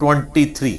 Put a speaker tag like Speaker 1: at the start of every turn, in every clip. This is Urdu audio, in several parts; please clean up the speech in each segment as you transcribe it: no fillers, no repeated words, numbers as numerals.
Speaker 1: 23।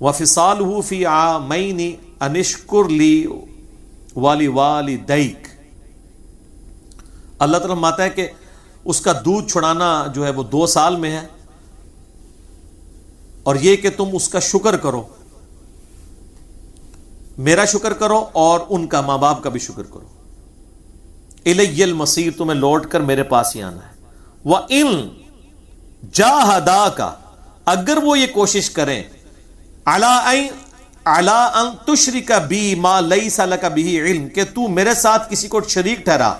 Speaker 1: وفصالہ فی عامین ان اشکر لی ولوالدیک. اللہ تعالیٰ فرماتا ہے کہ اس کا دودھ چھڑانا جو ہے وہ 2 سال میں ہے، اور یہ کہ تم اس کا شکر کرو، میرا شکر کرو اور ان کا، ماں باپ کا بھی شکر کرو. الی المصیر، تمہیں لوٹ کر میرے پاس ہی آنا ہے. وَإِن جَاهَدَاكَ، اگر وہ یہ کوشش کریں، عَلَىٰ أَن تُشْرِكَ بِي مَا لَيْسَ لَكَ بِهِ عِلْم، کہ تو میرے ساتھ کسی کو شریک ٹھہرا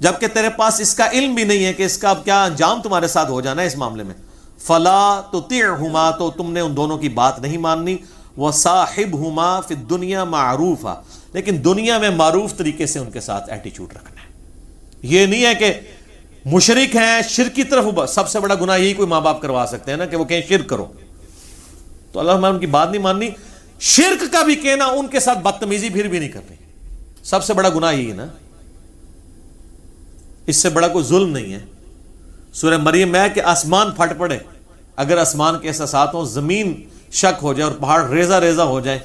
Speaker 1: جبکہ تیرے پاس اس کا علم بھی نہیں ہے کہ اس کا کیا انجام تمہارے ساتھ ہو جانا ہے اس معاملے میں. فَلَا تُطِعْهُمَا، تو تم نے ان دونوں کی بات نہیں ماننی. وَصَاحِبْهُمَا فِي الدُّنْيَا مَعْرُوفًا، لیکن دنیا میں معروف طریقے سے ان کے ساتھ ایٹیچیوڈ رکھنا ہے. یہ نہیں ہے کہ مشرک ہیں شرک کی طرف، سب سے بڑا گناہ یہی کوئی ماں باپ کروا سکتے ہیں نا کہ وہ کہیں شرک کرو، تو اللہ ان کی بات نہیں ماننی. شرک کا بھی کہنا، ان کے ساتھ بدتمیزی پھر بھی نہیں کرنی، سب سے بڑا گناہ یہی ہے نا، اس سے بڑا کوئی ظلم نہیں ہے. سورہ مریم میں ہے کہ آسمان پھٹ پڑے اگر آسمان کے احساسات ہوں، زمین شک ہو جائے اور پہاڑ ریزہ ریزہ ہو جائے،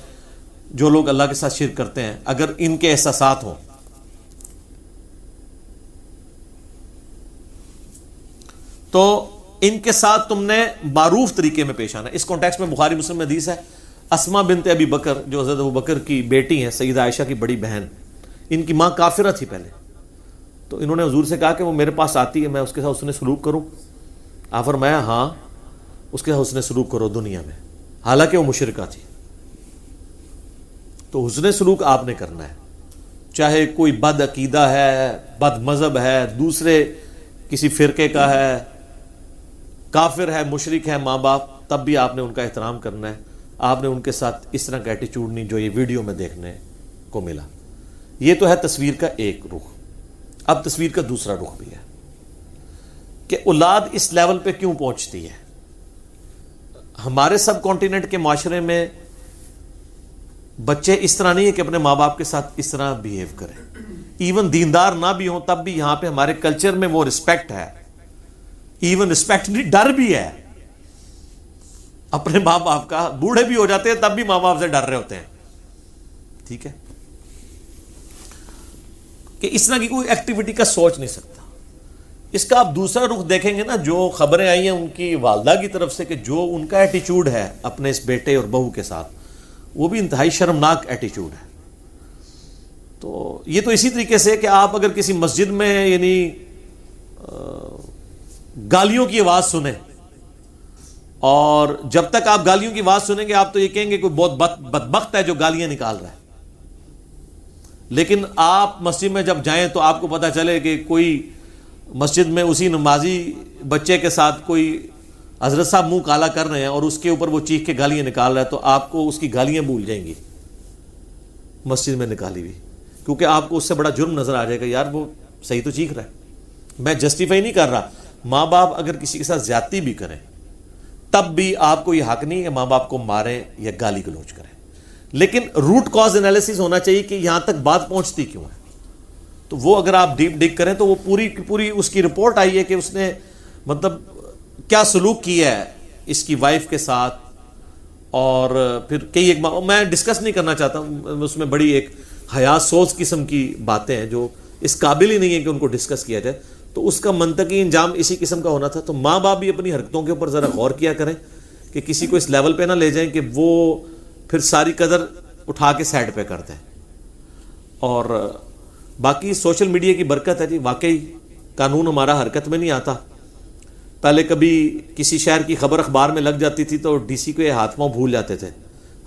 Speaker 1: جو لوگ اللہ کے ساتھ شرک کرتے ہیں اگر ان کے احساسات ہوں. تو ان کے ساتھ تم نے معروف طریقے میں پیش آنا. اس کانٹیکسٹ میں بخاری مسلم میں حدیث ہے، اسماء بنت ابی بکر جو حضرت ابو بکر کی بیٹی ہیں، سیدہ عائشہ کی بڑی بہن، ان کی ماں کافرہ تھی پہلے، تو انہوں نے حضور سے کہا کہ وہ میرے پاس آتی ہے، میں اس کے ساتھ حسن سلوک کروں؟ آپ فرمایا ہاں اس کے ساتھ حسن سلوک کرو دنیا میں، حالانکہ وہ مشرکہ تھی. تو حسن سلوک آپ نے کرنا ہے، چاہے کوئی بد عقیدہ ہے، بد مذہب ہے، دوسرے کسی فرقے کا ہے، کافر ہے، مشرک ہے ماں باپ، تب بھی آپ نے ان کا احترام کرنا ہے. آپ نے ان کے ساتھ اس طرح کا ایٹیچیوڈ نہیں جو یہ ویڈیو میں دیکھنے کو ملا. یہ تو ہے تصویر کا ایک رخ. اب تصویر کا دوسرا رخ بھی ہے کہ اولاد اس لیول پہ کیوں پہنچتی ہے. ہمارے سب کانٹیننٹ کے معاشرے میں بچے اس طرح نہیں ہے کہ اپنے ماں باپ کے ساتھ اس طرح بیہیو کریں. ایون دیندار نہ بھی ہوں تب بھی یہاں پہ ہمارے کلچر میں وہ رسپیکٹ ہے، ایون رسپیکٹ نہیں، ڈر بھی ہے اپنے ماں باپ کا. بوڑھے بھی ہو جاتے ہیں تب بھی ماں باپ سے ڈر رہے ہوتے ہیں. ٹھیک ہے کہ اس طرح کی کوئی ایکٹیویٹی کا سوچ نہیں سکتا. اس کا آپ دوسرا رخ دیکھیں گے نا، جو خبریں آئی ہیں ان کی والدہ کی طرف سے کہ جو ان کا ایٹیچیوڈ ہے اپنے اس بیٹے اور بہو کے ساتھ، وہ بھی انتہائی شرمناک ایٹیچیوڈ ہے. تو یہ تو اسی طریقے سے کہ آپ اگر کسی مسجد میں یعنی گالیوں کی آواز سنیں، اور جب تک آپ گالیوں کی آواز سنیں گے آپ تو یہ کہیں گے کوئی بہت بدبخت ہے جو گالیاں نکال رہا ہے. لیکن آپ مسجد میں جب جائیں تو آپ کو پتہ چلے کہ کوئی مسجد میں اسی نمازی بچے کے ساتھ کوئی حضرت صاحب منہ کالا کر رہے ہیں اور اس کے اوپر وہ چیخ کے گالیاں نکال رہا ہے، تو آپ کو اس کی گالیاں بھول جائیں گی مسجد میں نکالی ہوئی، کیونکہ آپ کو اس سے بڑا جرم نظر آ جائے گا، یار وہ صحیح تو چیخ رہا ہے. میں جسٹیفائی نہیں کر رہا. ماں باپ اگر کسی کے ساتھ زیادتی بھی کریں تب بھی آپ کو یہ حق نہیں کہ ماں باپ کو ماریں یا گالی گلوچ کریں، لیکن روٹ کاز انالیسس ہونا چاہیے کہ یہاں تک بات پہنچتی کیوں ہے. تو وہ اگر آپ ڈیپ ڈگ کریں تو وہ پوری اس کی رپورٹ آئی ہے کہ اس نے مطلب کیا سلوک کیا ہے اس کی وائف کے ساتھ. اور پھر کئی ایک میں ڈسکس نہیں کرنا چاہتا ہوں، اس میں بڑی ایک حیات سوز قسم کی باتیں ہیں جو اس قابل ہی نہیں ہے کہ ان کو ڈسکس کیا جائے. تو اس کا منطقی انجام اسی قسم کا ہونا تھا. تو ماں باپ بھی اپنی حرکتوں کے اوپر ذرا غور کیا کریں کہ کسی کو اس لیول پہ نہ لے جائیں کہ وہ پھر ساری قدر اٹھا کے سائڈ پہ کر دیں. اور باقی سوشل میڈیا کی برکت ہے جی، واقعی قانون ہمارا حرکت میں نہیں آتا. پہلے کبھی کسی شہر کی خبر اخبار میں لگ جاتی تھی تو ڈی سی کو یہ ہاتھ پاؤں بھول جاتے تھے،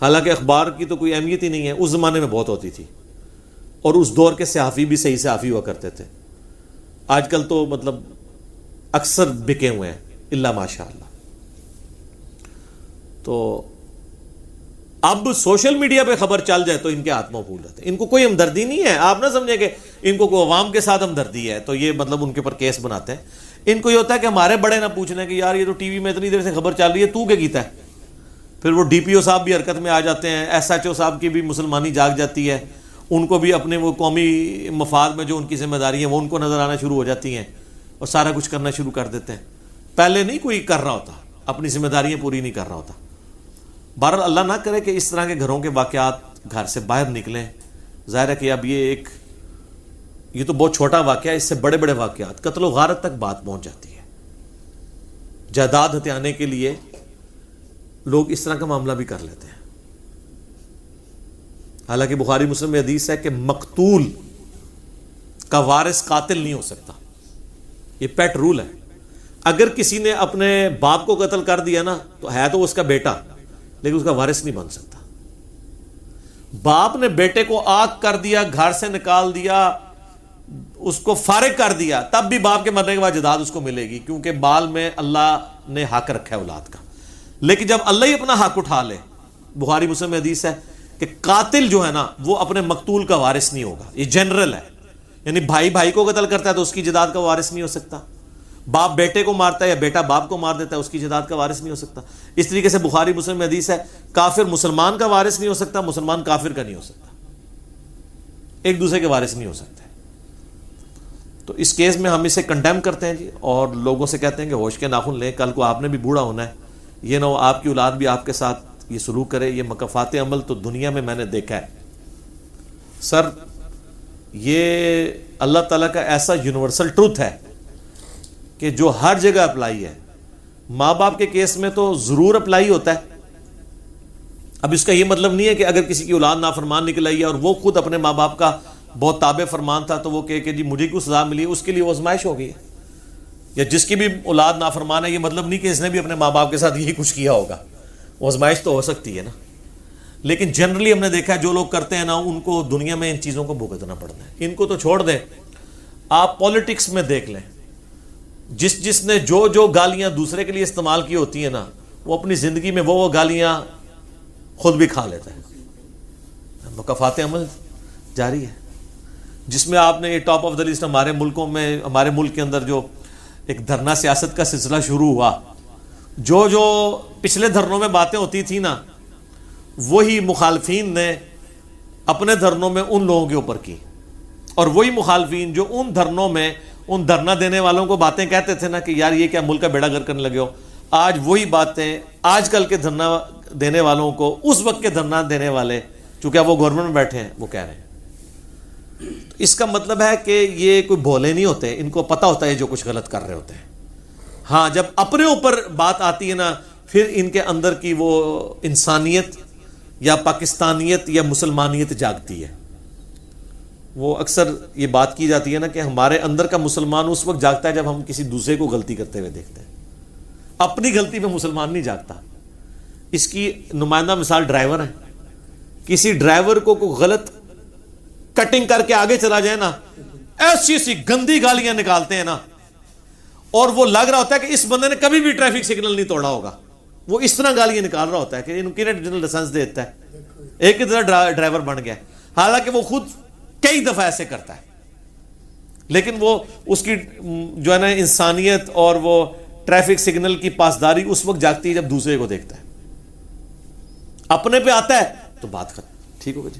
Speaker 1: حالانکہ اخبار کی تو کوئی اہمیت ہی نہیں ہے. اس زمانے میں بہت ہوتی تھی اور اس دور کے صحافی بھی صحیح صحافی ہوا کرتے تھے. آج کل تو مطلب اکثر بکے ہوئے ہیں الا ماشاء اللہ. تو اب سوشل میڈیا پہ خبر چل جائے تو ان کے ہاتھ پاؤں بھول جاتے ہیں. ان کو کوئی ہمدردی نہیں ہے. آپ نہ سمجھیں کہ ان کو کوئی عوام کے ساتھ ہمدردی ہے تو یہ مطلب ان کے اوپر کیس بناتے ہیں. ان کو یہ ہوتا ہے کہ ہمارے بڑے نہ پوچھنے کہ یار یہ تو ٹی وی میں اتنی دیر سے خبر چل رہی ہے تو کیا کیتا ہے. پھر وہ ڈی پی او صاحب بھی حرکت میں آ جاتے ہیں، ایس ایچ او صاحب کی بھی مسلمانی جاگ جاتی ہے، ان کو بھی اپنے وہ قومی مفاد میں جو ان کی ذمہ داری ہیں وہ ان کو نظر آنا شروع ہو جاتی ہیں اور سارا کچھ کرنا شروع کر دیتے ہیں. پہلے نہیں کوئی کر رہا ہوتا، اپنی ذمہ داریاں پوری نہیں کر رہا ہوتا. بہرحال اللہ نہ کرے کہ اس طرح کے گھروں کے واقعات گھر سے باہر نکلیں. ظاہر ہے کہ اب یہ تو بہت چھوٹا واقعہ ہے، اس سے بڑے بڑے واقعات، قتل و غارت تک بات پہنچ جاتی ہے. جائیداد ہتھیانے کے لیے لوگ اس طرح کا معاملہ بھی کر لیتے ہیں. حالانکہ بخاری مسلم میں حدیث ہے کہ مقتول کا وارث قاتل نہیں ہو سکتا. یہ پیٹ رول ہے. اگر کسی نے اپنے باپ کو قتل کر دیا نا تو ہے تو اس کا بیٹا، لیکن اس کا وارث نہیں بن سکتا. باپ نے بیٹے کو آگ کر دیا، گھر سے نکال دیا، اس کو فارغ کر دیا، تب بھی باپ کے مرنے کے بعد جائیداد اس کو ملے گی، کیونکہ بال میں اللہ نے حق رکھا ہے اولاد کا. لیکن جب اللہ ہی اپنا حق اٹھا لے، بخاری مسلم میں حدیث ہے کہ قاتل جو ہے نا وہ اپنے مقتول کا وارث نہیں ہوگا. یہ جنرل ہے، یعنی بھائی بھائی کو قتل کرتا ہے تو اس کی جائیداد کا وارث نہیں ہو سکتا. باپ بیٹے کو مارتا ہے یا بیٹا باپ کو مار دیتا ہے، اس کی جائیداد کا وارث نہیں ہو سکتا. اس طریقے سے بخاری مسلم میں حدیث ہے کافر مسلمان کا وارث نہیں ہو سکتا، مسلمان کافر کا نہیں ہو سکتا، ایک دوسرے کے وارث نہیں ہو سکتے. تو اس کیس میں ہم اسے کنڈیم کرتے ہیں جی، اور لوگوں سے کہتے ہیں کہ ہوش کے ناخن لیں، کل کو آپ نے بھی بوڑھا ہونا ہے، یہ نہ ہو آپ کی اولاد بھی آپ کے ساتھ یہ سلوک کرے. یہ مکافات عمل تو دنیا میں نے دیکھا ہے. سر یہ اللہ تعالیٰ کا ایسا یونیورسل ٹروتھ ہے کہ جو ہر جگہ اپلائی ہے. ماں باپ کے کیس میں تو ضرور اپلائی ہوتا ہے. اب اس کا یہ مطلب نہیں ہے کہ اگر کسی کی اولاد نافرمان نکل آئی ہے اور وہ خود اپنے ماں باپ کا بہت تابع فرمان تھا تو وہ کہے کہ جی مجھے کیوں سزا ملی، اس کے لیے وہ آزمائش ہو گئی ہے. یا جس کی بھی اولاد نافرمان ہے، یہ مطلب نہیں کہ اس نے بھی اپنے ماں باپ کے ساتھ یہی کچھ کیا ہوگا. وہ آزمائش تو ہو سکتی ہے نا. لیکن جنرلی ہم نے دیکھا ہے جو لوگ کرتے ہیں نا ان کو دنیا میں ان چیزوں کو بھگتنا پڑتا ہے. ان کو تو چھوڑ دیں، آپ پولیٹکس میں دیکھ لیں، جس نے جو گالیاں دوسرے کے لیے استعمال کی ہوتی ہیں نا، وہ اپنی زندگی میں وہ گالیاں خود بھی کھا لیتا ہے. مکافات عمل جاری ہے، جس میں آپ نے یہ ٹاپ آف دا لسٹ ہمارے ملکوں میں، ہمارے ملک کے اندر جو ایک دھرنا سیاست کا سلسلہ شروع ہوا، جو پچھلے دھرنوں میں باتیں ہوتی تھیں نا وہی مخالفین نے اپنے دھرنوں میں ان لوگوں کے اوپر کی، اور وہی مخالفین جو ان دھرنوں میں ان دھرنا دینے والوں کو باتیں کہتے تھے نا کہ یار یہ کیا ملک کا بیڑا گرک کرنے لگے ہو، آج وہی باتیں آج کل کے دھرنا دینے والوں کو اس وقت کے دھرنا دینے والے، چونکہ اب وہ گورنمنٹ میں بیٹھے ہیں، وہ کہہ رہے ہیں. اس کا مطلب ہے کہ یہ کوئی بھولے نہیں ہوتے، ان کو پتہ ہوتا ہے جو کچھ غلط کر رہے ہوتے ہیں. ہاں جب اپنے اوپر بات آتی ہے نا پھر ان کے اندر کی وہ انسانیت یا پاکستانیت یا مسلمانیت جاگتی ہے. وہ اکثر یہ بات کی جاتی ہے نا کہ ہمارے اندر کا مسلمان اس وقت جاگتا ہے جب ہم کسی دوسرے کو غلطی کرتے ہوئے دیکھتے ہیں. اپنی غلطی میں مسلمان نہیں جاگتا. اس کی نمائندہ مثال ڈرائیور ہے. کسی ڈرائیور کو کوئی غلط کٹنگ کر کے آگے چلا جائے نا، ایسی گندی گالیاں نکالتے ہیں نا، اور وہ لگ رہا ہوتا ہے کہ اس بندے نے کبھی بھی ٹریفک سگنل نہیں توڑا ہوگا. وہ اس طرح گالیاں نکال رہا ہوتا ہے کہ جنرل لائسنس دیتا ہے، ایک ہی طرح ڈرائیور بن گیا، حالانکہ وہ خود کئی دفعہ ایسے کرتا ہے. لیکن وہ اس کی جو ہے نا انسانیت اور وہ ٹریفک سگنل کی پاسداری اس وقت جاگتی ہے جب دوسرے کو دیکھتا ہے. اپنے پہ آتا ہے تو بات ختم، ٹھیک ہوگا جی.